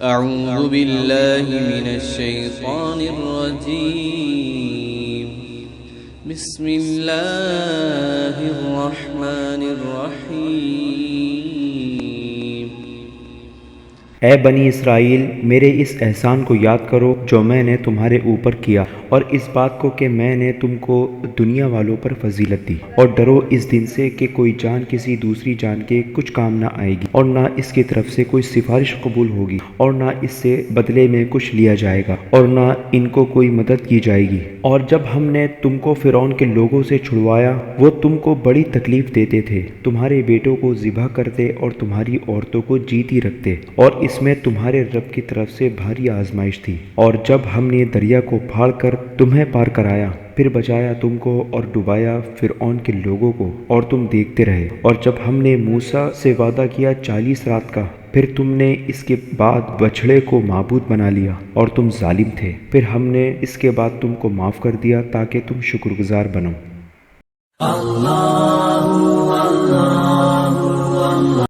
أعوذ بالله من الشيطان الرجيم. بسم الله الرحمن الرحيم. اے بنی اسرائیل، میرے اس احسان کو یاد کرو جو میں نے تمہارے اوپر کیا، اور اس بات کو کہ میں نے تم کو دنیا والوں پر فضیلت دی، اور ڈرو اس دن سے کہ کوئی جان کسی دوسری جان کے کچھ کام نہ آئے گی، اور نہ اس کی طرف سے کوئی سفارش قبول ہوگی، اور نہ اس سے بدلے میں کچھ لیا جائے گا، اور نہ ان کو کوئی مدد کی جائے گی۔ اور جب ہم نے تم کو فرعون کے لوگوں سے چھڑوایا، وہ تم کو بڑی تکلیف دیتے تھے، تمہارے بیٹوں کو ذبح کرتے اور تمہاری عورتوں کو جیتی رکھتے، اور اس میں تمہارے رب کی طرف سے بھاری آزمائش تھی۔ اور جب ہم نے دریا کو پھاڑ کر تمہیں پار کرایا، پھر بچایا تم کو اور ڈبایا فرعون کے لوگوں کو، اور تم دیکھتے رہے۔ اور جب ہم نے موسیٰ سے وعدہ کیا 40 رات کا، پھر تم نے اس کے بعد بچھڑے کو معبود بنا لیا اور تم ظالم تھے، پھر ہم نے اس کے بعد تم کو معاف کر دیا تاکہ تم شکر گزار بنو۔